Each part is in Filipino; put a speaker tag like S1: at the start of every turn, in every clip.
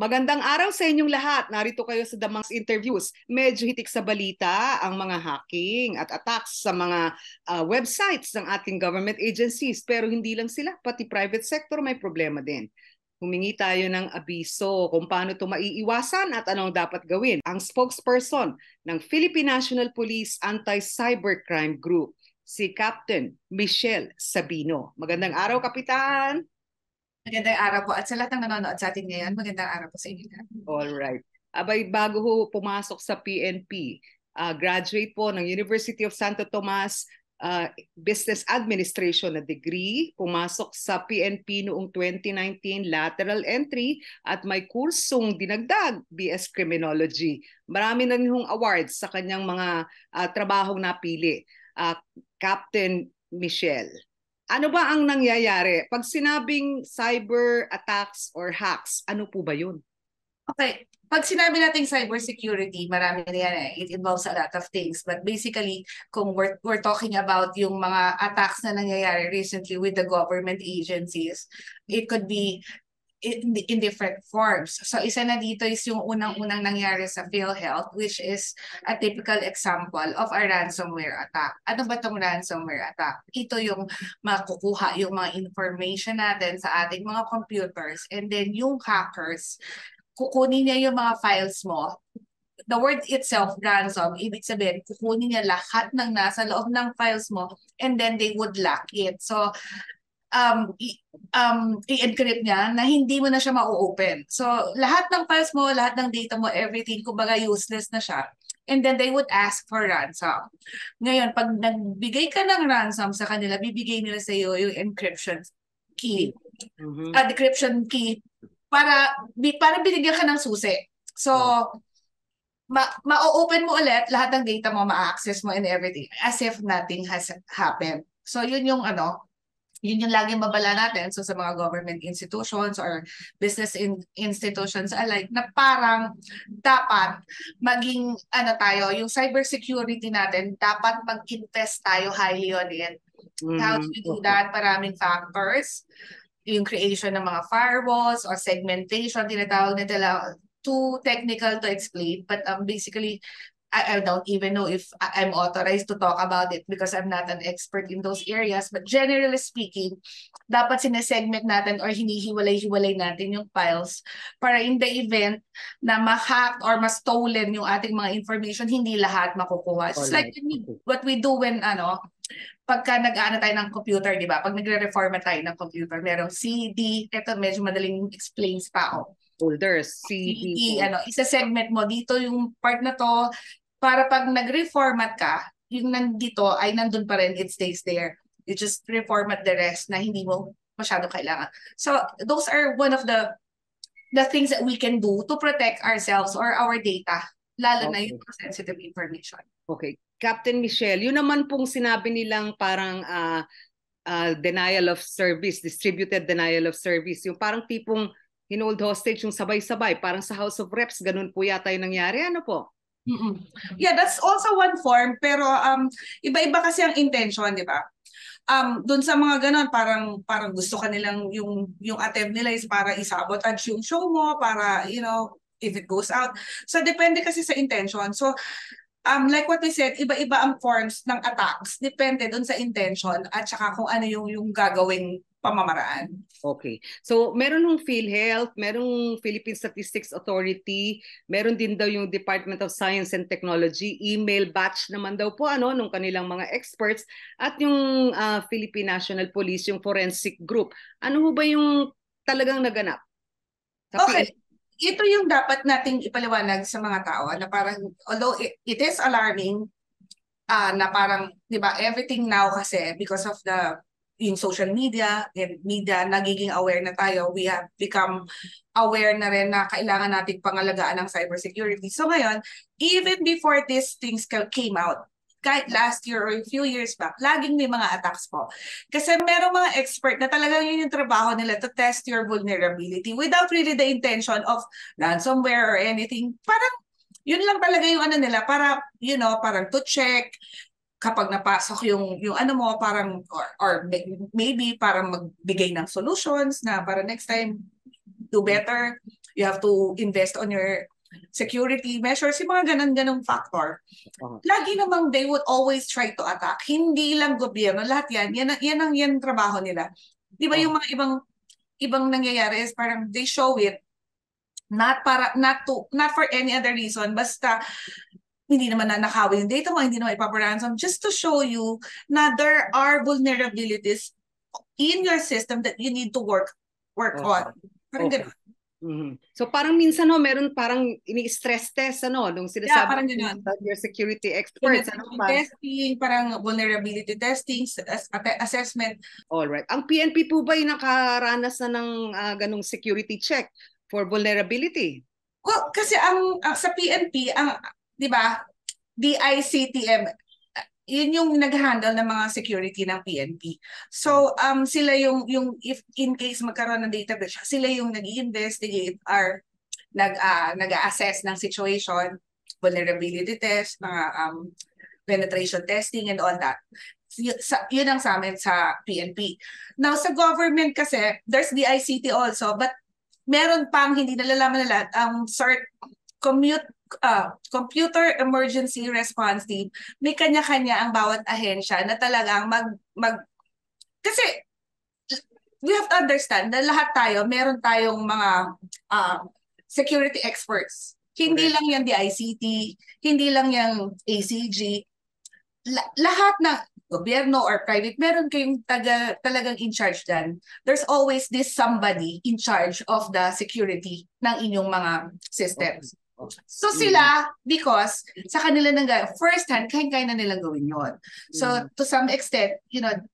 S1: Magandang araw sa inyong lahat. Narito kayo sa Damang's Interviews. Medyo hitik sa balita ang mga hacking at attacks sa mga websites ng ating government agencies. Pero hindi lang sila, pati private sector may problema din. Humingi tayo ng abiso kung paano ito maiiwasan at anong dapat gawin. Ang spokesperson ng Philippine National Police Anti-Cybercrime Group, si Captain Michelle Sabino. Magandang araw, Kapitan!
S2: Magandang araw po. At sa lahat ng nanonood sa atin ngayon, magandang araw po sa inyo.
S1: Alright. Abay, bago ho pumasok sa PNP, graduate po ng University of Santo Tomas Business Administration na degree, pumasok sa PNP noong 2019, lateral entry, at may kursong dinagdag, BS Criminology. Marami na rin hong awards sa kanyang mga trabahong napili. Captain Michelle, ano ba ang nangyayari? Pag sinabing cyber attacks or hacks, ano po ba yun?
S2: Okay. Pag sinabi nating cybersecurity, marami na yan eh. It involves a lot of things. But basically, kung we're talking about yung mga attacks na nangyayari recently with the government agencies, it could be in different forms. So isa na dito is yung unang-unang nangyari sa PhilHealth, which is a typical example of a ransomware attack. Ano ba itong ransomware attack? Ito yung makukuha yung mga information natin sa ating mga computers, and then yung hackers, kukunin niya yung mga files mo. The word itself, ransom, ibig sabihin, kukunin niya lahat ng nasa loob ng files mo, and then they would lock it. So i-encrypt niya na hindi mo na siya ma-open. So, lahat ng files mo, lahat ng data mo, everything, kumbaga useless na siya. And then they would ask for ransom. Ngayon, pag nagbigay ka ng ransom sa kanila, bibigay nila sa iyo yung encryption key. Decryption key para binigyan ka ng susi. So, ma-open mo ulit, lahat ng data mo, ma-access mo and everything as if nothing has happened. So, yun yung yun yung laging babala natin sa mga government institutions or business institutions alike, na parang dapat maging yung cybersecurity natin, dapat mag-invest tayo highly on it. How do we do that? Maraming factors. Yung creation ng mga firewalls or segmentation, tinatawag nila, too technical to explain, but basically I don't even know if I'm authorized to talk about it because I'm not an expert in those areas. But generally speaking, dapat sinesegment natin or hinihiwalay-hiwalay natin yung files para in the event na ma-hack or ma-stolen yung ating mga information, hindi lahat makukuha. It's like what we do when pagka nag-aano tayo ng computer, di ba? Pag nagre-reformat tayo ng computer, merong CD, ito medyo madaling explains pa ako.
S1: Folders, CD.
S2: Isa-segment mo dito yung part na to, para pag nag-reformat ka, yung nandito ay nandun pa rin, it stays there. You just reformat the rest na hindi mo masyado kailangan. So those are one of the things that we can do to protect ourselves or our data, lalo na yung sensitive information.
S1: Okay. Captain Michelle, yun naman pong sinabi nilang parang denial of service, distributed denial of service, yung parang tipong hinold hostage yung sabay-sabay, parang sa House of Reps, ganun po yata yung nangyari. Ano po?
S2: Yeah, that's also one form, pero iba-iba kasi ang intention, di ba? Doon sa mga ganon, parang gusto ka nilang yung attempt nila is para isabotage yung show mo, para, if it goes out. So, depende kasi sa intention. So, like what we said, iba-iba ang forms ng attacks. Depende doon sa intention at saka kung ano yung gagawing pamamaraan.
S1: Okay. So, meron ng PhilHealth, merong Philippine Statistics Authority, meron din daw yung Department of Science and Technology, email batch naman daw po nung kanilang mga experts, at yung Philippine National Police, yung forensic group. Ano ho ba yung talagang naganap?
S2: Okay. Ito yung dapat nating ipaliwanag sa mga tao na parang, although it is alarming, na parang, di ba, everything now kasi because of yung social media and media, nagiging aware na tayo. We have become aware na rin na kailangan nating pangalagaan ng cybersecurity. So ngayon, even before these things came out, kahit last year or a few years back, laging may mga attacks po. Kasi merong mga expert na talagang yun yung trabaho nila to test your vulnerability without really the intention of ransomware or anything. Parang yun lang talaga yung nila, para, parang to check, kapag napasok yung mo, parang, or maybe parang magbigay ng solutions na para next time, do better. You have to invest on your security measures, yung mga ganun-ganung factor. Lagi namang they would always try to attack. Hindi lang gobyerno, lahat yan trabaho nila. Di ba yung mga ibang nangyayari is parang they show it not for any other reason, basta hindi naman nanakaw yung data mo, hindi naman ipaparansom, just to show you na there are vulnerabilities in your system that you need to work on. Parang ganun.
S1: So parang minsan meron parang ini-stress test nung sinasabi
S2: parang ganun.
S1: Your security experts
S2: testing, parang vulnerability testing, assessment.
S1: All right. Ang PNP po ba ay nakaranas na ng ganung security check for vulnerability?
S2: Well, kasi ang sa PNP, di ba, DICTM, yun yung nag-handle ng mga security ng PNP. So, sila yung if in case magkaroon ng data breach, sila yung nag-investigate or nag-assess ng situation, vulnerability test, mga penetration testing and all that. Yun ang sa amin sa PNP. Now, sa government kasi, there's the ICT also, but meron pang hindi nalalaman nila ang Computer Emergency Response Team. May kanya-kanya ang bawat ahensya na talagang kasi we have to understand na lahat tayo, meron tayong mga security experts. Hindi lang yung DICT, hindi lang yung ACG. Lahat ng gobyerno or private, meron kayong talagang in charge dyan. There's always this somebody in charge of the security ng inyong mga systems. So sila, because sa kanila first hand, kaya na nilang gawin yun. So to some extent,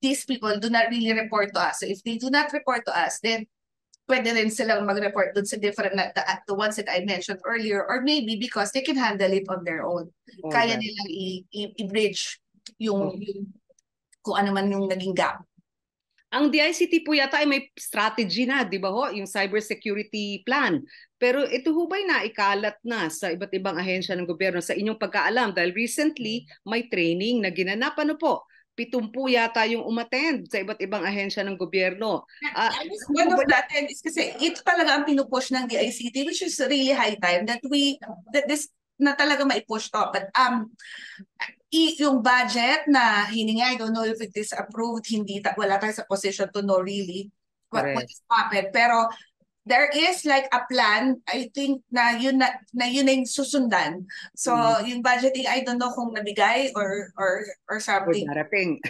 S2: these people do not really report to us. So if they do not report to us, then pwede rin silang mag-report dun sa different, the ones that I mentioned earlier, or maybe because they can handle it on their own. Kaya nilang i-bridge yung kung ano man yung naging gap.
S1: Ang DICT po yata ay may strategy na, di ba ho? Yung cybersecurity plan. Pero ito ho ba'y naikalat na sa iba't ibang ahensya ng gobyerno sa inyong pagkaalam? Dahil recently, may training na ginanap. Ano po? 70 yata yung umattend sa iba't ibang ahensya ng gobyerno.
S2: One of the attendees, kasi ito talaga ang pinupush ng DICT, which is really high time that this na talaga maipush to. But yung budget na hiningi, I don't know if it is approved, wala tayo sa position to know really what is happened. Pero there is like a plan, I think, na yun na yung susundan. So yung budgeting, I don't know kung nabigay or something.
S1: Darating.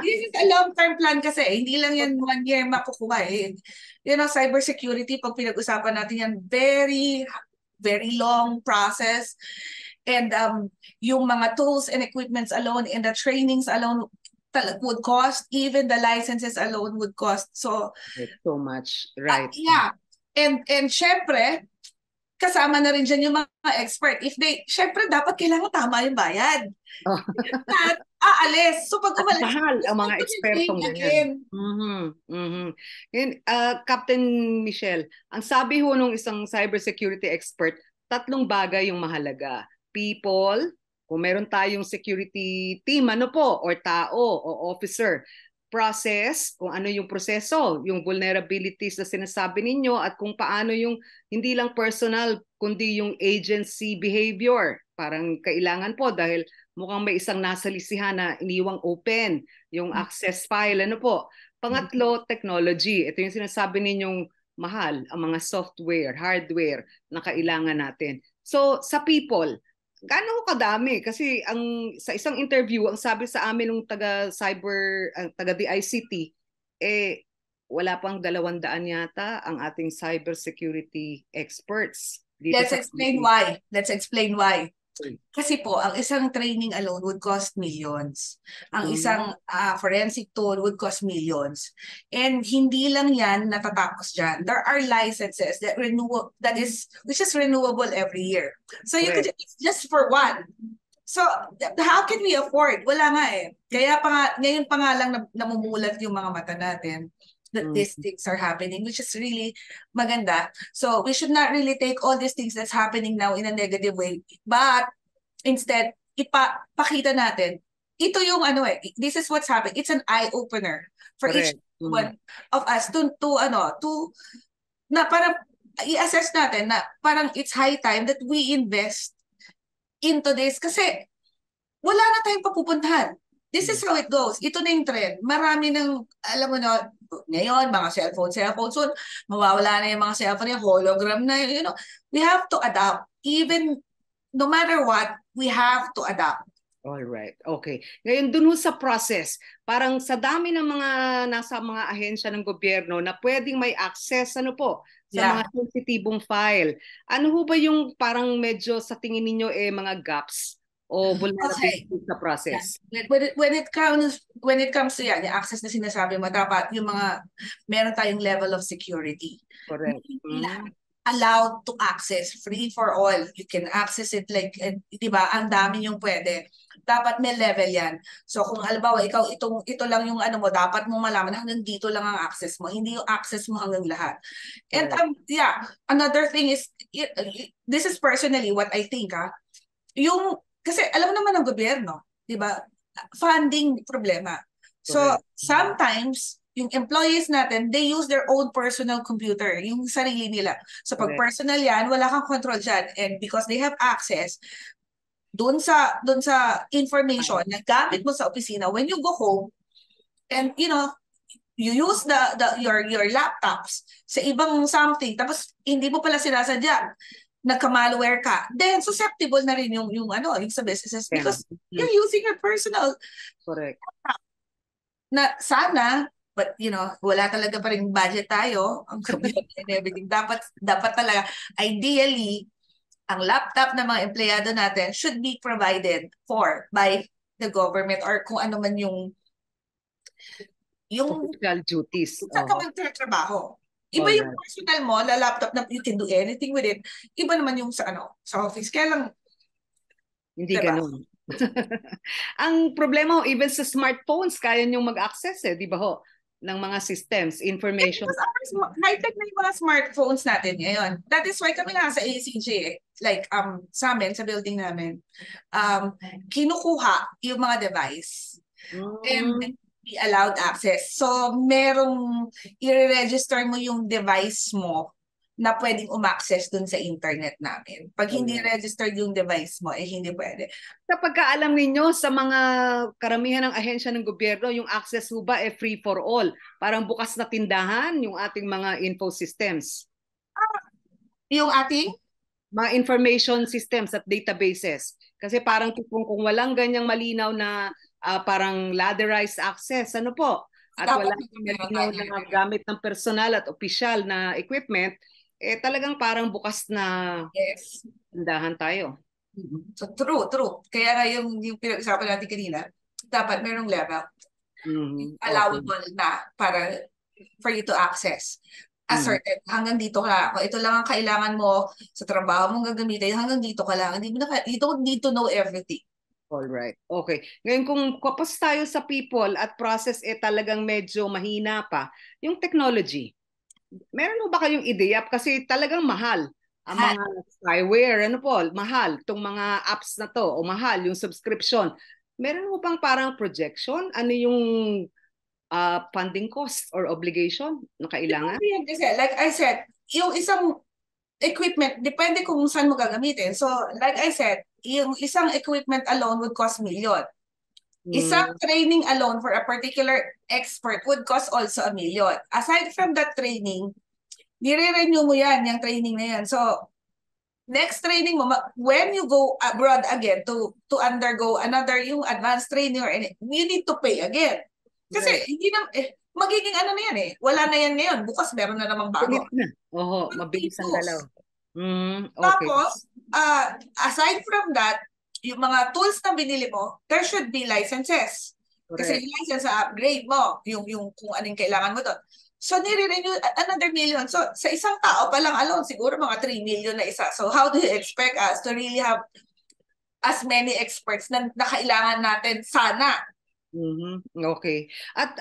S2: This is a long-term plan kasi. Hindi lang yan 1 year makukuha eh. Cybersecurity, pag pinag-usapan natin yan, very very long process, and yung mga tools and equipments alone and the trainings alone would cost, even the licenses alone would cost. So
S1: it's so much, right?
S2: Yeah, and syempre kasama na rin dyan yung mga expert. Syempre dapat kailangan tama yung bayad. At aalis. So pag umalis,
S1: mahal ang mga ekspertong ganyan. Captain Michelle, ang sabi ho nung isang cybersecurity expert, 3 bagay yung mahalaga. People, kung meron tayong security team, or tao o officer. Process, kung ano yung proseso, yung vulnerabilities na sinasabi ninyo, at kung paano yung hindi lang personal, kundi yung agency behavior. Parang kailangan po dahil mukhang may isang nasalisihan na iniwang open yung access file. Pangatlo, technology. Ito yung sinasabi ninyong mahal, ang mga software, hardware na kailangan natin. So sa people, gaano kadami? Kasi sa isang interview, ang sabi sa amin ng taga-DICT, wala pang 200 yata ang ating cybersecurity experts.
S2: Let's explain why. Kasi po, ang isang training alone would cost millions. Ang isang forensic tool would cost millions. And hindi lang yan natatapos dyan. There are licenses which is renewable every year. So you could just for one. So how can we afford? Wala nga eh. Kaya ngayon pa nga lang namumulat yung mga mata natin that these things are happening, which is really maganda. So we should not really take all these things that's happening now in a negative way, but instead ipakita natin ito yung this is what's happening. It's an eye opener for each one of us to na para i-assess natin na parang it's high time that we invest into this kasi wala na tayong papupuntahan. This is how it goes. Ito na yung trend. Marami ng, alam mo na, ngayon, mga cellphone. Soon, mawawala na yung mga cellphone, yung hologram na, we have to adapt. Even, no matter what, we have to adapt.
S1: All right. Okay. Ngayon dun sa process, parang sa dami ng mga nasa mga ahensya ng gobyerno na pwedeng may access ano po sa mga sensitibong file. Ano ho ba yung parang medyo sa tingin ninyo mga gaps o vulnerability sa process?
S2: Yeah. When it comes to the access na sinasabi mo, dapat yung mga meron tayong level of security.
S1: Correct.
S2: Allowed to access, free for all. You can access it like, di ba, ang dami yung pwede. Dapat may level yan. So kung halimbawa, ito lang yung ano mo, dapat mong malaman hanggang dito lang ang access mo. Hindi yung access mo hanggang lahat. And another thing is, this is personally what I think, kasi alam naman ng gobyerno, di ba, funding problema. So sometimes, yung employees natin, they use their own personal computer, yung sarili nila. So pag personal yan, wala kang control dyan. And because they have access, dun sa information na gamit mo sa opisina, when you go home, and you use your laptops sa ibang something, tapos hindi mo pala sinasadya, nagka-malware ka, then susceptible na rin yung sa businesses because you're using your personal na sana. But wala talaga pa rin budget tayo, ang computer and everything. Dapat talaga, ideally, ang laptop ng mga empleyado natin should be provided by the government or kung ano man yung
S1: official duties.
S2: Sa ka magtatrabaho. Iba yung personal mo, la laptop na you can do anything with it. Iba naman yung sa office. Kaya lang,
S1: hindi ganun. Ang problema even sa smartphones, kaya nyo mag-access di ba ho? Ng mga systems, information.
S2: High-tech na yung mga smartphones natin ngayon. That is why kami nga sa ACJ, like sa amin, sa building namin, kinukuha yung mga device. And we allowed access. So, merong i-register mo yung device mo na pwedeng umaccess dun sa internet namin. Pag hindi registered yung device mo, hindi pwede.
S1: Sa pagkaalam ninyo, sa mga karamihan ng ahensya ng gobyerno, yung access ho ba free for all? Parang bukas na tindahan yung ating mga info systems?
S2: Yung ating?
S1: Mga information systems at databases. Kasi parang kung walang ganyang malinaw na parang ladderized access, at walang malinaw na gamit ng personal at opisyal na equipment, talagang parang bukas na tindahan tayo.
S2: So true. Kaya nga yung pinag-usapan natin kanina, dapat merong level. Allowable na for you to access. Asserted, hanggang dito ka. Kung ito lang ang kailangan mo sa trabaho mong gagamitin, hanggang dito ka lang. You don't need to know everything.
S1: All right. Okay. Ngayon kung kapos tayo sa people at process talagang medyo mahina pa, yung technology. Meron mo ba kayong ideya? Kasi talagang mahal ang mga spyware, mahal itong mga apps na to o mahal yung subscription. Meron mo bang parang projection? Ano yung funding cost or obligation na kailangan?
S2: Like I said, yung isang equipment, depende kung saan mo gagamitin. So, like I said, yung isang equipment alone would cost million. Isang training alone for a particular expert would cost also $1 million. Aside from that training, nire-renew mo yan, yung training na yan. So, next training mo, when you go abroad again to undergo another yung advanced training or anything, you need to pay again. Kasi hindi na, magiging na yan Wala na yan ngayon. Bukas meron na namang bago.
S1: Mabilis ang galaw.
S2: Tapos, aside from that, yung mga tools na binili mo, there should be licenses. Kasi yung license sa upgrade mo, yung kung anong kailangan mo doon. So, nire-renew another million. So, sa isang tao pa lang alone, siguro mga 3 million na isa. So, how do you expect us to really have as many experts na kailangan natin sana?
S1: Okay. At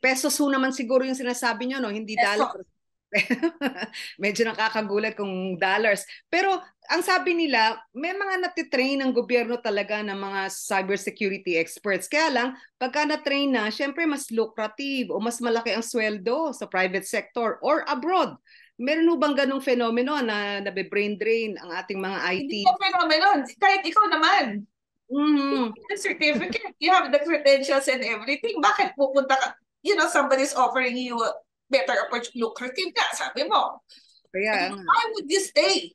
S1: pesos ho naman siguro yung sinasabi nyo, hindi dollars. Medyo nakakagulat kung dollars. Pero ang sabi nila, may mga natitrain ng gobyerno talaga ng mga cybersecurity experts. Kaya lang, pagka na-train na, syempre mas lucrative o mas malaki ang sweldo sa private sector or abroad. Meron ho bang ganong phenomenon na nabe-brain drain ang ating mga IT?
S2: Hindi ko phenomenon. Kahit ikaw naman. You have the certificate, you have the credentials and everything. Bakit pupunta ka? Somebody's offering you a better opportunity, lucrative nga, sabi mo.
S1: Kaya
S2: Why would you stay?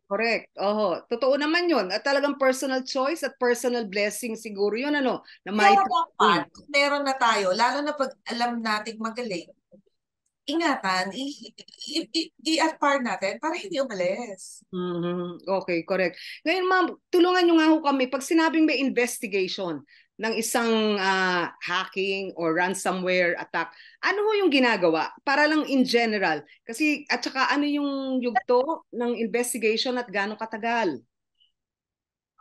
S1: correct. Oho, totoo naman 'yon. At talagang personal choice at personal blessing siguro 'yun na
S2: Kaya dapat, meron na tayo, lalo na pag alam nating magaling, ingatan, i-aspire natin para hindi umalis.
S1: Okay, correct. Ngayon, ma'am, tulungan nyo nga ho kami. Pag sinabing may investigation ng isang hacking or ransomware attack, ano ho yung ginagawa? Para lang in general. Kasi, at saka ano yung yugto ng investigation at gaano katagal?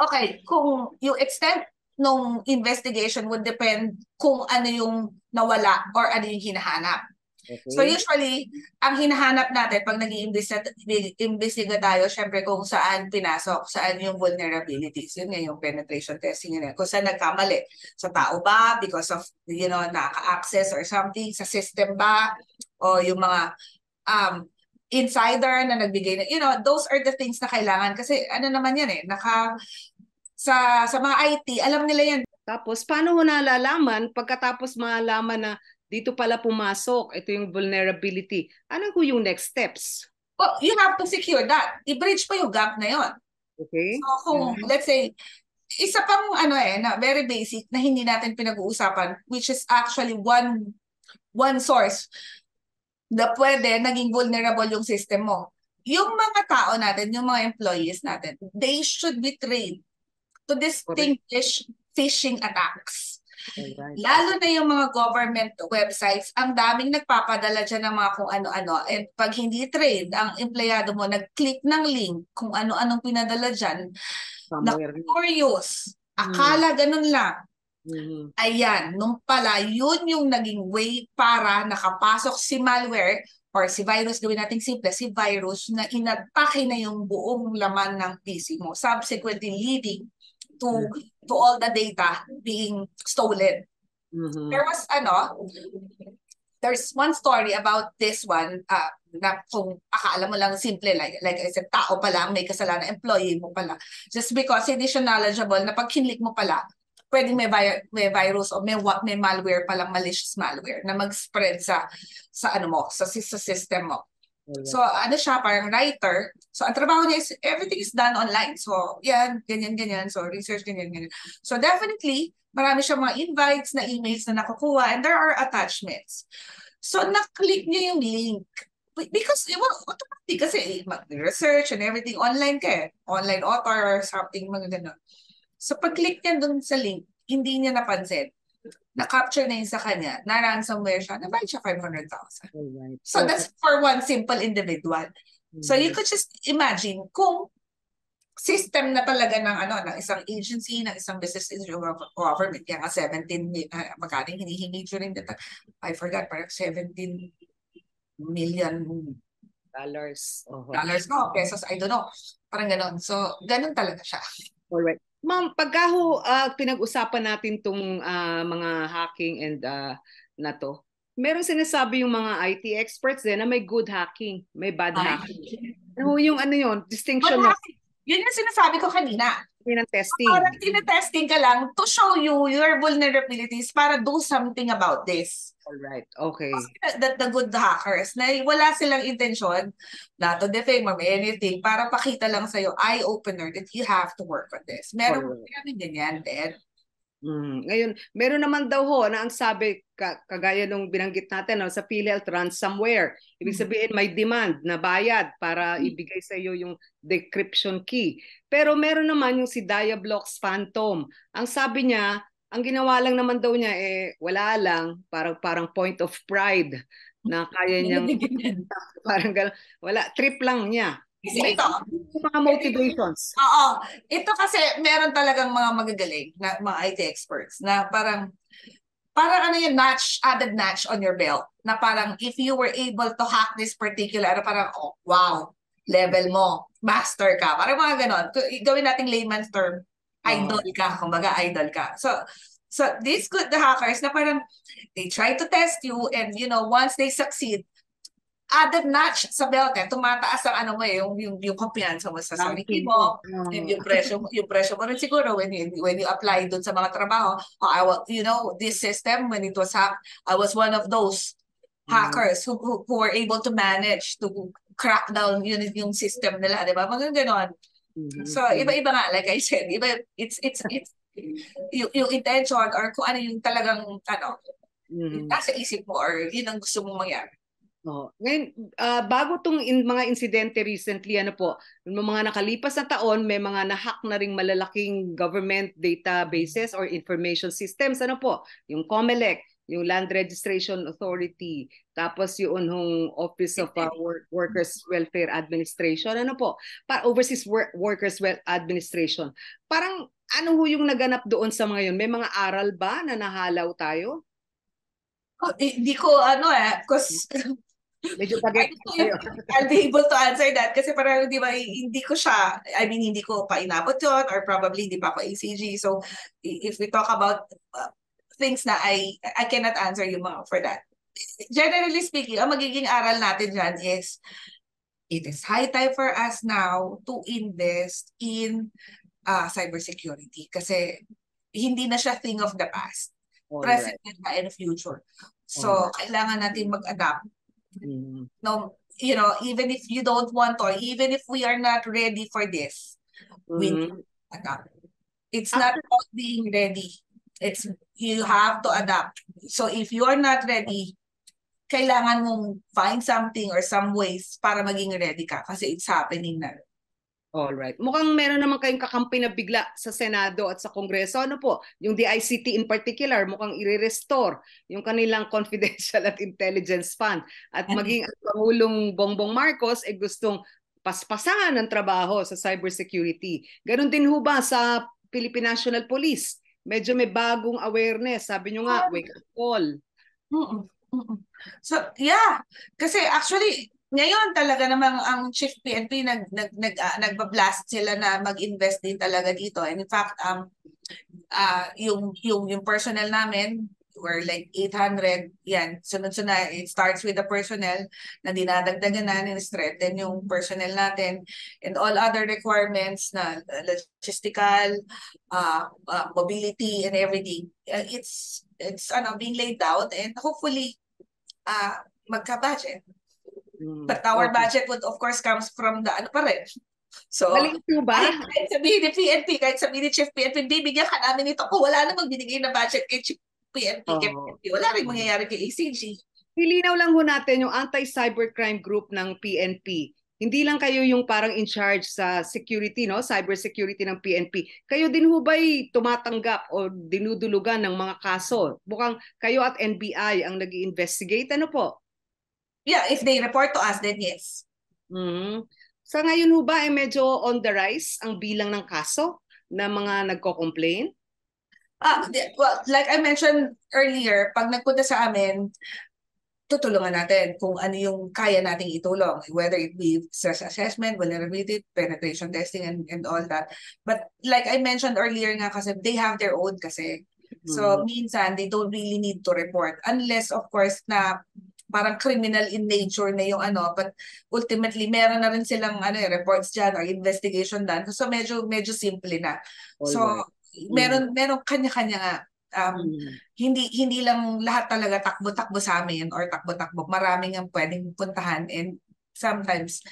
S2: Okay, kung yung extent ng investigation would depend kung ano yung nawala or ano yung hinahanap.
S1: Okay.
S2: So usually, ang hinahanap natin pag nag-iimbestiga tayo, syempre kung saan pinasok, saan yung vulnerabilities. Yun nga yung penetration testing yun. Kung saan nagkamali. Sa tao ba? Because of, naka-access or something? Sa system ba? O yung mga insider na nagbigay na, those are the things na kailangan. Kasi ano naman yan sa mga IT, alam nila yan.
S1: Tapos, paano ho nalalaman pagkatapos malaman na dito pala pumasok, ito yung vulnerability. Ano ho yung next steps?
S2: Well, you have to secure that. I-bridge pa yung gap na yon.
S1: Okay.
S2: So kung, let's say, isa pang na very basic na hindi natin pinag-uusapan, which is actually one source na pwede naging vulnerable yung system mo. Yung mga tao natin, yung mga employees natin, they should be trained to distinguish phishing attacks.
S1: Alright.
S2: Lalo na yung mga government websites, ang daming nagpapadala dyan ng mga kung ano-ano. And pag hindi trained, ang empleyado mo nag-click ng link kung ano-anong pinadala dyan, na curious, akala ganun lang. Ayan, nung pala, yun yung naging way para nakapasok si malware or si virus, gawin natin simple, si virus na inatake na yung buong laman ng PC mo, subsequently leading to all the data being stolen. There's one story about this one na kung akala mo lang simple, like I said, tao pala may kasalanan, employee mo pala. Just because hindi siya knowledgeable na pag kinlik mo pala, pwedeng may virus o may malware palang, malicious malware na mag-spread sa system mo. So, siya, parang writer. So, ang trabaho niya is, everything is done online. So, yan, ganyan. So, research, ganyan. So, definitely, marami siya mga invites na emails na nakukuha and there are attachments. So, na-click niya yung link. Because, automatic kasi, mag-research and everything, online ka online author or something, mga gano'n. So, pag-click niya dun sa link, hindi niya napansin. Na-capture na yun sa kanya, na ransomware siya, nabayad siya 500,000. Right. So that's for one simple individual. So you could just imagine kung system na talaga ng isang agency, ng isang business government, kaya nga 17, magkano hinihingi during the time, I forgot, parang 17 million dollars. No, pesos, I don't know. Parang ganon. So, ganon talaga siya.
S1: Alright. Ma'am, pagka pinag-usapan natin itong mga hacking and na to, meron sinasabi yung mga IT experts din na may good hacking, may bad hacking. Yung yun, distinction mo.
S2: Yun yung sinasabi ko kanina.
S1: Testing.
S2: Parang tinetesting ka lang to show you your vulnerabilities para do something about this.
S1: Alright, okay.
S2: That the good hackers, na wala silang intensyon na to defame or anything, para pakita lang sa'yo, eye-opener, that you have to work on this. Meron ganyan din.
S1: Ngayon, meron naman daw na ang sabi, kagaya nung binanggit natin sa PhilHealth ransomware. Ibig sabihin may demand na bayad para ibigay sa iyo yung decryption key. Pero meron naman yung si Diablox Phantom. Ang sabi niya, ang ginawa lang naman daw niya wala lang, parang point of pride na kaya niyang parang wala, trip lang niya.
S2: Ito,
S1: mga motivations.
S2: Oo. Ito kasi meron talagang mga magagaling na mga IT experts na parang added notch on your belt. Na parang if you were able to hack this particular, parang wow, level mo, master ka. Parang mga ganon. Gawin nating layman's term, idol ka. Kumbaga, idol ka. So these good hackers na parang they try to test you and once they succeed, added notch sa belt tumataas ang ano mo yung kumpiyansa mo sa sarili
S1: Ranking
S2: mo,
S1: mo.
S2: and yung presyo mo rin siguro when you apply dun sa mga trabaho. This system when it was hacked, I was one of those hackers who were able to manage to crack down yung system nila, di ba? Mga ganon. So iba-iba nga, like I said, it's yung intention or kung ano yung talagang nasa isip mo or yun ang gusto mong mangyari.
S1: Ngayon, bago itong mga insidente recently, mga nakalipas na taon, may mga nahack na ring malalaking government databases or information systems. Yung COMELEC, yung Land Registration Authority, tapos yung Office of Workers Welfare Administration, Overseas Workers Administration. Parang ano yung naganap doon sa mga yun? May mga aral ba na nahalaw tayo?
S2: Hindi ko because
S1: Medyo bagay.
S2: I'll be able to answer that kasi parang di ba hindi ko siya, hindi ko pa inabot yun or probably hindi pa ako ACG. So if we talk about things na I cannot answer you for that. Generally speaking, ang magiging aral natin dyan is it is high time for us now to invest in cybersecurity kasi hindi na siya thing of the past. Present and future. So kailangan natin mag-adapt. No, even if you don't want to, or even if we are not ready for this, we need to adapt. It's not about being ready. You have to adapt. So if you are not ready, kailangan mong find something or some ways para maging ready ka kasi it's happening na.
S1: Alright. Mukhang meron naman kayong kakampi na bigla sa Senado at sa Kongreso. Yung DICT in particular, mukhang i-restore yung kanilang confidential at intelligence fund. At maging ang Pangulong Bongbong Marcos ay gustong paspasan ng trabaho sa cybersecurity. Ganon din ho ba sa Philippine National Police? Medyo may bagong awareness. Sabi nyo nga, wake up call.
S2: So, yeah. Kasi actually, ngayon talaga namang ang Chief PNP nagba-blast sila na mag-invest din talaga dito. And in fact, yung personnel namin were like 800. Yan, sunod-sunod. It starts with the personnel na dinadagdagan na strengthen yung personnel natin and all other requirements na logistical, mobility and everything. It's being laid out and hopefully magka-budget. But our budget would of course comes from the pa rin. So, kahit sabihin ni PNP, kahit sabihin ni Chief PNP, bibigyan ka namin ito. Kung wala namang binigay na budget kay Chief PNP, wala rin mangyayari kay ACG.
S1: Hilinaw lang ho natin yung anti-cybercrime group ng PNP. Hindi lang kayo yung parang in charge sa security, cyber security ng PNP. Kayo din ho ba'y tumatanggap o dinudulugan ng mga kaso? Mukhang kayo at NBI ang nag-i-investigate. Ano po?
S2: Yeah, if they report to us, then yes.
S1: Sa ngayon ho ba ay medyo on the rise ang bilang ng kaso na mga nagko-complain?
S2: Well, like I mentioned earlier, pag nagpunta sa amin, tutulungan natin kung ano yung kaya nating itulong, whether it be stress assessment, vulnerability, penetration testing, and all that. But like I mentioned earlier nga kasi, they have their own kasi. So minsan, they don't really need to report. Unless, of course, na parang criminal in nature na yung but ultimately meron na rin silang reports dyan or investigation done. So medyo simple na. So meron kanya-kanya nga. Hindi lang lahat talaga takbo-takbo sa amin or takbo-takbo. Maraming ang pwedeng puntahan and sometimes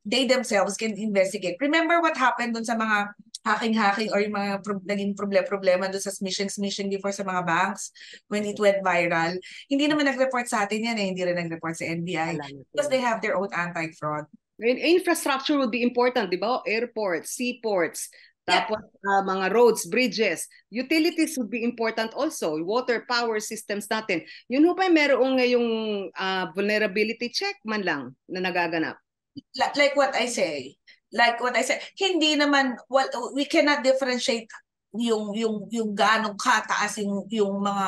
S2: they themselves can investigate. Remember what happened dun sa mga hacking or yung mga naging problema doon sa smishing before sa mga banks when it went viral. Hindi naman nag-report sa atin yan hindi rin nag-report sa NBI because they have their own anti-fraud.
S1: Infrastructure would be important, di ba? Airports, seaports, tapos mga roads, bridges, utilities would be important also, water, power systems natin. Yun ho ba merong ngayong vulnerability check man lang na nagaganap?
S2: Like what I say, hindi naman, we cannot differentiate yung gaano kataas yung mga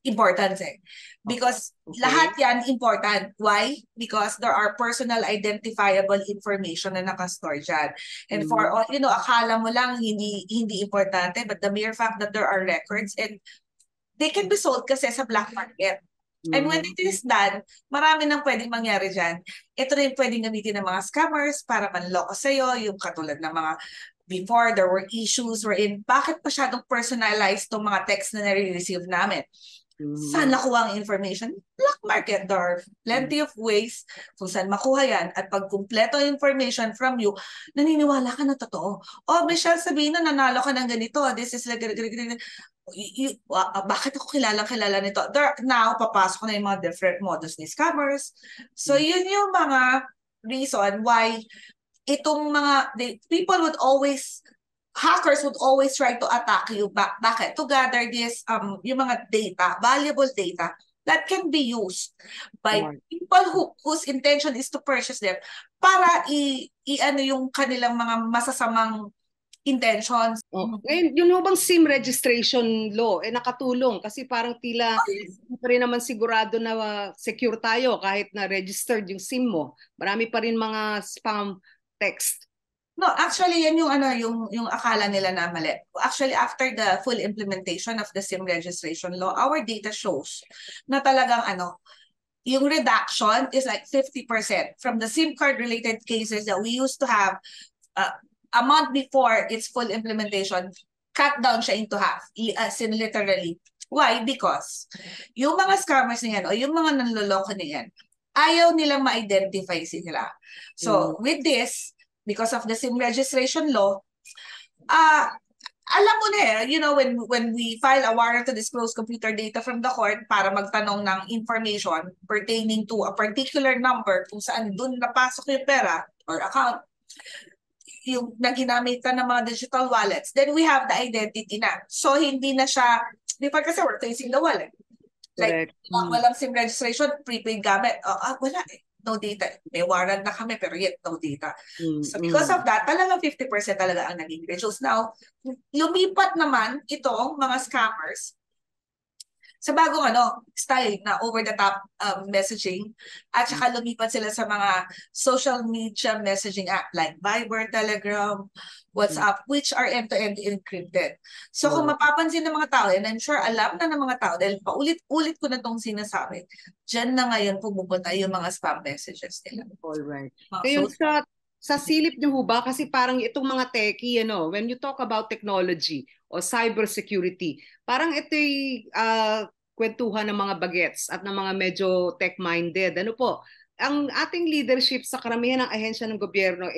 S2: importance because lahat yan important. Why? Because there are personal identifiable information na nakastore dyan. And for all, akala mo lang hindi importante, but the mere fact that there are records and they can be sold kasi sa black market. And when it is done, marami nang pwedeng mangyari dyan. Ito na yung pwedeng gamitin ng mga scammers para manloko sa'yo, yung katulad ng mga before there were issues wherein bakit masyadong personalized tong mga text na nare-receive namin. Saan nakuha ang information? Black market. There are plenty of ways kung saan makuha yan. At pag kumpleto information from you, naniniwala ka na totoo. Oh, Michelle, sabihin na nanalo ka ng ganito. This is like, bakit ako kilala nito? Now, papasok na yung mga different modus ni scammers. So, yun yung mga reason why itong mga, people would always hackers would always try to attack you. Bakit? To gather this, yung mga data, valuable data that can be used by people whose intention is to purchase them para i-ano yung kanilang mga masasamang intentions.
S1: Ngayon, yun bang SIM registration law, nakatulong kasi parang tila hindi pa rin naman sigurado na secure tayo kahit na registered yung SIM mo. Marami pa rin mga spam text.
S2: No, actually yan yung yung akala nila na mali. Actually, after the full implementation of the SIM registration law, our data shows na talagang yung reduction is like 50% from the SIM card related cases that we used to have a month before its full implementation. Cut down siya into half, as in literally. Why? Because yung mga scammers niyan o yung mga nanloloko niyan, ayaw nilang ma-identify sila. So, with this, because of the SIM registration law, alam mo na when we file a warrant to disclose computer data from the court para magtanong ng information pertaining to a particular number kung saan dun napasok yung pera or account, yung naginamitan ng mga digital wallets, then we have the identity na. So, hindi na siya, before kasi we're tracing the wallet. Like, walang SIM registration, prepaid gamit. Wala eh. No data. May warrant na kami pero yet no data. So because of that, talaga 50% talaga ang naging reduced. Now, lumipat naman itong mga scammers sa bagong style na over-the-top messaging at saka lumipat sila sa mga social media messaging app like Viber, Telegram, WhatsApp, which are end-to-end encrypted. So kung mapapansin ng mga tao, and I'm sure alam na ng mga tao dahil paulit-ulit ko na itong sinasabi, dyan na ngayon pumupunta yung mga spam messages nila.
S1: Alright. Ngayon sa silip niyo ba, kasi parang itong mga techie, when you talk about technology o cybersecurity, parang ito'y kwentuhan ng mga bagets at ng mga medyo tech-minded. Ano po, ang ating leadership sa karamihan ng ahensya ng gobyerno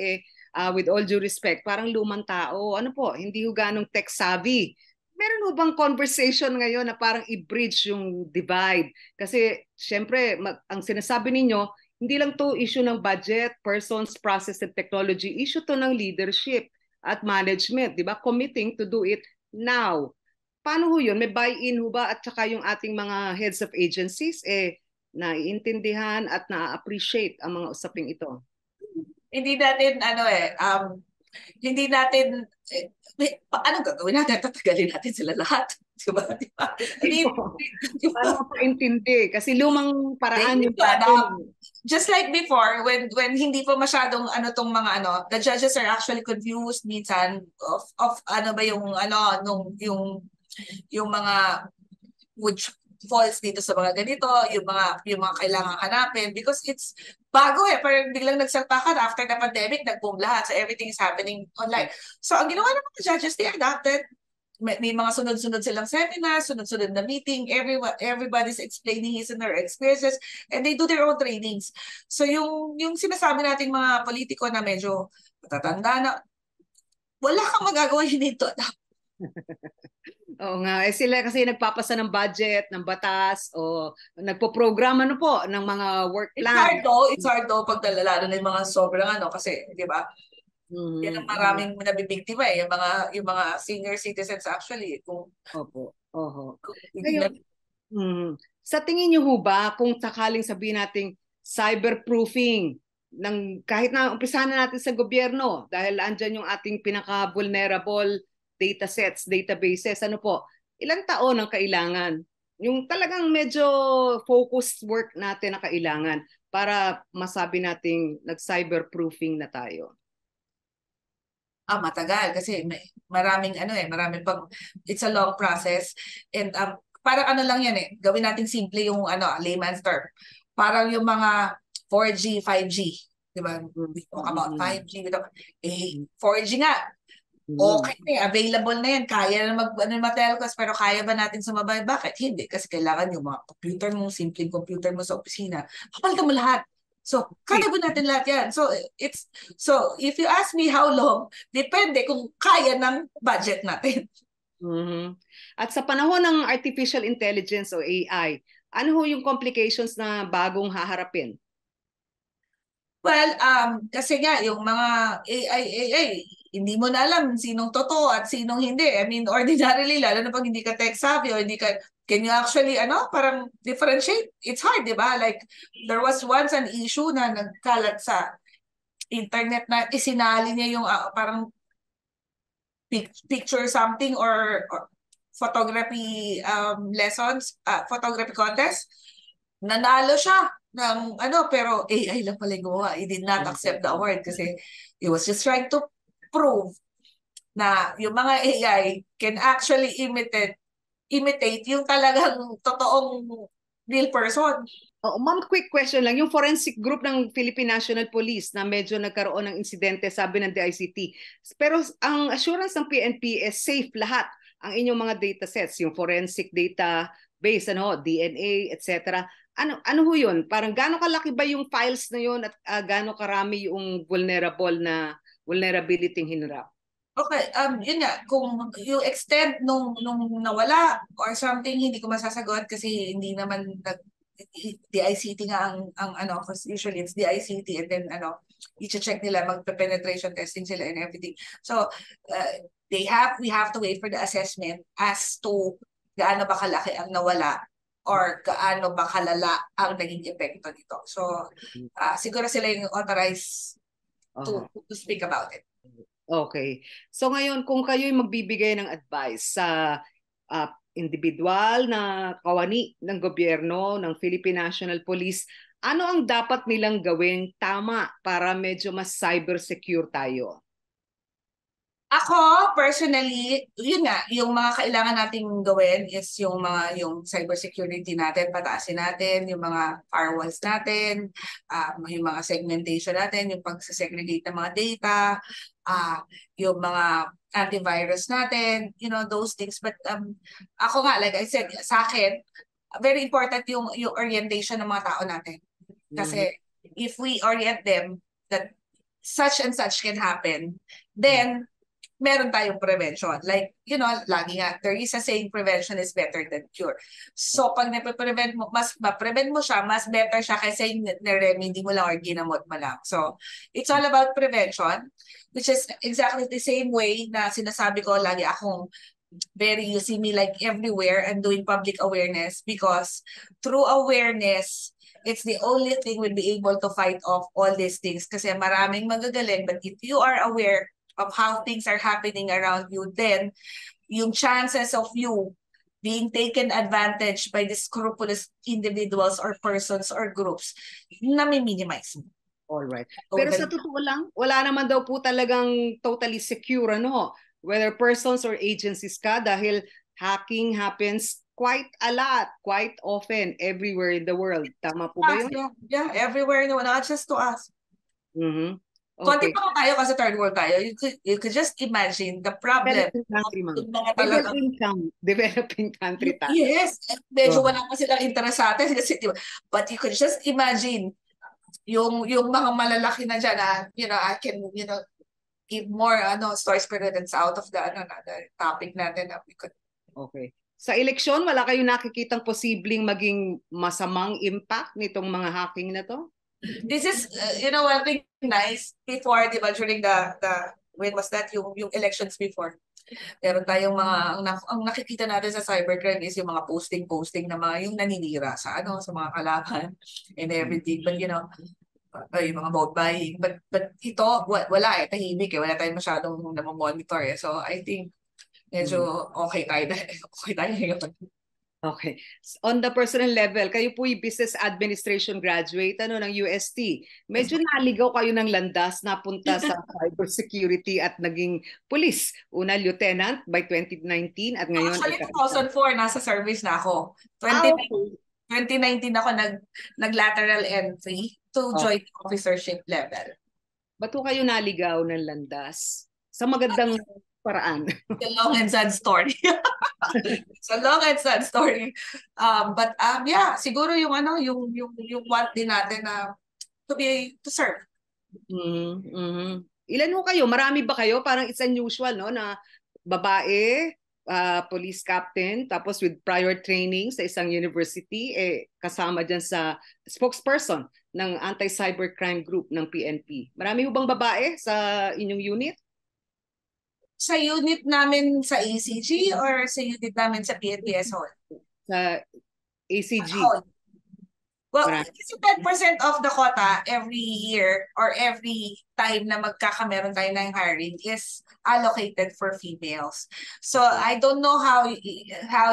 S1: with all due respect, parang lumang tao. Ano po, hindi ho ganong tech-savvy. Meron ho bang conversation ngayon na parang i-bridge yung divide? Kasi syempre, ang sinasabi ninyo, hindi lang to issue ng budget, persons, process, and technology. Issue to ng leadership at management, di ba? Committing to do it now. Paano ho yun? May buy-in ho ba at saka yung ating mga heads of agencies naiintindihan at na-appreciate ang mga usaping ito?
S2: Hindi natin hindi natin anong gagawin natin? Tatagalin natin sila lahat. Diba?
S1: Paano paintindi? Kasi lumang paraan yung pattern.
S2: Just like before, when hindi pa masyadong tong mga the judges are actually confused minsan of yung mga which falls dito sa mga ganito, yung mga kailangan hanapin because it's bago parang biglang nagsalta ka after the pandemic, nag-boom lahat, so everything is happening online. So ang ginawa ng mga judges, they adapted. May mga sunod-sunod silang seminar, sunod-sunod na meeting, everybody's explaining his and her experiences, and they do their own trainings. So yung sinasabi nating mga politiko na medyo matatanda na, wala kang magagawa, you need to adapt.
S1: Oo nga, sila kasi nagpapasa ng budget, ng batas, o nagpo-program ng mga work plan.
S2: It's hard though pag lalo na yung mga sobrang kasi, di ba? Yan ang maraming nabibiktima yung mga senior citizens actually.
S1: Opo. Sa tingin niyo ho ba kung sakaling sabihin nating cyberproofing ng kahit na umpisahan na natin sa gobyerno dahil andyan yung ating pinaka-vulnerable datasets, databases, ilang taon ang kailangan? Yung talagang medyo focused work natin na kailangan para masabi nating nag-cyberproofing na tayo.
S2: Matagal kasi maraming maraming pang it's a long process and parang ano lang yan eh. Gawin natin simple yung layman's term. Parang yung mga 4G, 5G. Di ba? We talk about 5G. We talk, 4G nga. Okay na eh, available na yan. Kaya na mag-telcos, pero kaya ba natin sumabay? Bakit? Hindi. Kasi kailangan yung mga computer mo, simpleng computer mo sa opisina. Papalitan mo lahat. So, kaya ba natin lahat yan? So if you ask me how long, depende kung kaya ng budget natin.
S1: At sa panahon ng artificial intelligence o AI, ano ho yung complications na bagong haharapin?
S2: Well, kasi nga, yung mga AI, hindi mo na alam sinong totoo at sinong hindi. I mean, ordinarily, lalo na pag hindi ka tech savvy o hindi ka, can you actually, parang differentiate? It's hard, di ba? Like, there was once an issue na nagkalat sa internet na isinali niya yung parang picture something or photography lessons, photography contest. Nanalo siya ng pero AI lang pala yung gumawa. He did not accept the award kasi he was just trying to prove na yung mga AI can actually imitate yung talagang totoong real person.
S1: Oh, ma'am, quick question lang. Yung forensic group ng Philippine National Police na medyo nagkaroon ng insidente, sabi ng DICT. Pero ang assurance ng PNP is safe lahat ang inyong mga datasets, yung forensic data base, DNA, etc. Ano ho yun? Parang gaano kalaki ba yung files na yun at gaano karami yung vulnerability hinarap?
S2: Okay, yun nga, kung yung extent nung nawala or something, hindi ko masasagot kasi hindi naman DICT nga ang because usually it's DICT and then i-check nila, magpe-penetration testing sila and everything. So, we have to wait for the assessment as to gaano ba kalaki ang nawala or gaano ba kalala ang naging epekto nito. So, siguro sila yung authorized to speak about it.
S1: Okay. So ngayon, kung kayo'y magbibigay ng advice sa individual na kawani ng gobyerno, ng Philippine National Police, ano ang dapat nilang gawing tama para medyo mas cyber secure tayo?
S2: Ako, personally, yun nga, yung mga kailangan nating gawin is yung cybersecurity natin, pataasin natin, yung mga firewalls natin, yung mga segmentation natin, yung pag-segregate ng mga data, yung mga antivirus natin, those things. But ako nga, like I said, sa akin, very important yung orientation ng mga tao natin. Kasi if we orient them that such and such can happen, then meron tayong prevention. Like, lagi nga, there is a saying, prevention is better than cure. So, pag nape-prevent mo, mas ma-prevent mo siya, mas better siya kaysa yung na-remedy mo lang or ginamot mo lang. So, it's all about prevention, which is exactly the same way na sinasabi ko, lagi akong you see me like everywhere and doing public awareness because through awareness, it's the only thing we'll be able to fight off all these things kasi maraming magagaling, but if you are aware of how things are happening around you, then yung chances of you being taken advantage by these scrupulous individuals or persons or groups, nami-minimize mo.
S1: Alright. Pero sa totoo lang, wala naman daw po talagang totally secure, whether persons or agencies ka, dahil hacking happens quite a lot, quite often, everywhere in the world. Tama po ba yun?
S2: Yeah, everywhere, not just to us. Konti pa tayo kasi third world tayo. You could just imagine the problem.
S1: Developing country tayo.
S2: Yes. Medyo wala pa silang interest sa atin. But you could just imagine yung mga malalaki na dyan I can, give more stories pero that's out of the topic natin.
S1: Okay. Sa eleksyon, wala kayong nakikitang posibleng maging masamang impact nitong mga hacking na to?
S2: This is, one thing nice before, di ba, during when was that, yung elections before. Meron tayong ang nakikita natin sa cybercrime is yung mga posting na mga yung naninira sa mga kalaban and everything. But, yung mga vote buying. But ito, wala tahimik wala tayong masyadong namomonitor So, I think, medyo okay tayo ngayon.
S1: Okay. On the personal level, kayo po yung business administration graduate ng UST. Medyo naligaw kayo ng landas napunta sa cybersecurity at naging police. Una lieutenant by 2019 at ngayon ay
S2: Actually, 2004, nasa service na ako.
S1: okay.
S2: 2019 ako nag-lateral entry to joint officership level.
S1: Ba't po kayo naligaw ng landas? Sa magandang paraan.
S2: The long and sad story. It's a long and sad story. But yeah, siguro yung want din natin na to serve.
S1: Ilan ho kayo? Marami ba kayo? Parang it's unusual, no, na babae, police captain, tapos with prior training sa isang university, kasama dyan sa spokesperson ng anti-cybercrime group ng PNP. Marami ho bang babae sa inyong unit?
S2: Sa unit namin sa ACG or sa unit namin sa PNP as whole?
S1: Sa ACG.
S2: Well, kasi 10% of the quota every year or every time na magkakameron tayo ng hiring is allocated for females. So I don't know how you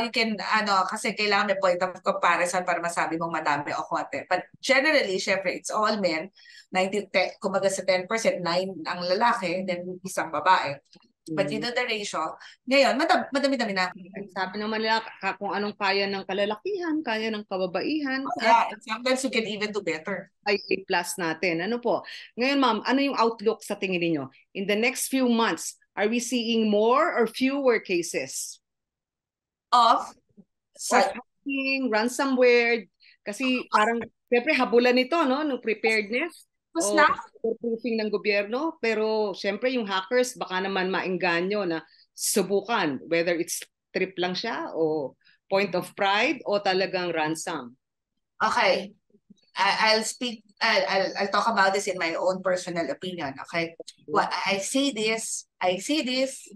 S2: can kasi kailangan may point of comparison para masabi mong madami o konti. But generally, syempre, it's all men. 90, kumaga sa 10%, 9 ang lalaki, then isang babae. But you know the ratio. Ngayon, madami-dami na.
S1: Sabi naman nila kung anong kaya ng kalalakihan, kaya ng kababaihan.
S2: Yeah, and sometimes you can even do better.
S1: Ay plus natin. Ano po? Ngayon, ma'am, ano yung outlook sa tingin niyo? In the next few months, are we seeing more or fewer cases?
S2: Of
S1: ransomware? Kasi parang, siyempre, habulan ito, no? Nung preparedness. Proofing ng gobyerno, pero syempre yung hackers baka naman maengganyo na subukan whether it's trip lang siya o point of pride o talagang ransom.
S2: Okay. I'll talk about this in my own personal opinion, okay? Well, I see this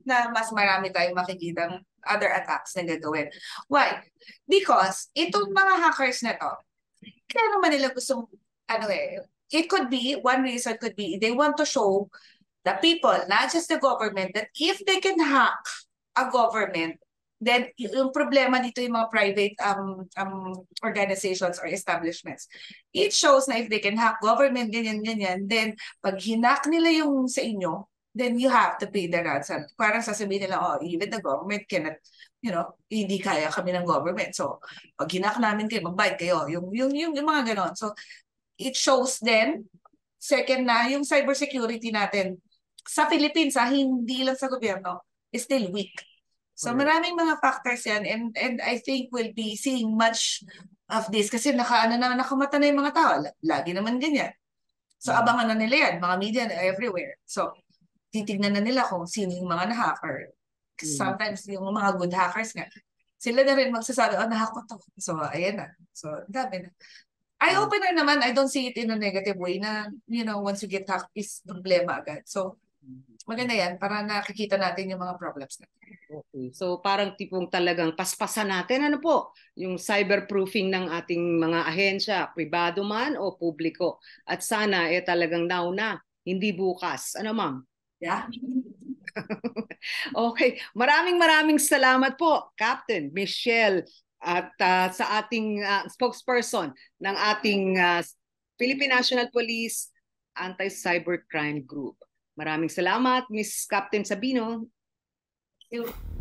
S2: na mas marami tayong makikitang other attacks na gagawin. Why? Because itong mga hackers na to, kaya naman nila gustong it could be, one reason could be they want to show the people, not just the government, that if they can hack a government, then yung problema dito yung mga private organizations or establishments. It shows na if they can hack government, ganyan, then pag hinak nila yung sa inyo, then you have to pay the ransom. Parang sasabihin nila, even the government cannot, hindi kaya kami ng government. So, pag hinak namin kayo, magbayad kayo. Yung mga ganon. So, it shows then, second na, yung cybersecurity natin sa Philippines, hindi lang sa gobyerno, is still weak. So maraming mga factors yan and I think we'll be seeing much of this kasi nakamata na yung mga tao. Lagi naman ganyan. So abangan na nila yan, mga media na everywhere. So titignan na nila kung sino yung mga na-hacker. Sometimes yung mga good hackers nga, sila na rin magsasabi, nahack ko to. So ayan na. So dami na. Eye-opener naman, I don't see it in a negative way na, once you get hacked is problema agad. So, maganda yan para nakikita natin yung mga problems natin.
S1: Okay. So, parang tipong talagang paspasan natin, yung cyberproofing ng ating mga ahensya, pribado man o publiko. At sana, talagang now na, hindi bukas. Ano, ma'am?
S2: Yeah.
S1: Okay. Maraming salamat po, Captain Michelle, at sa ating spokesperson ng ating Philippine National Police Anti-Cybercrime Group. Maraming salamat, Miss Captain Sabino.
S2: Thank you.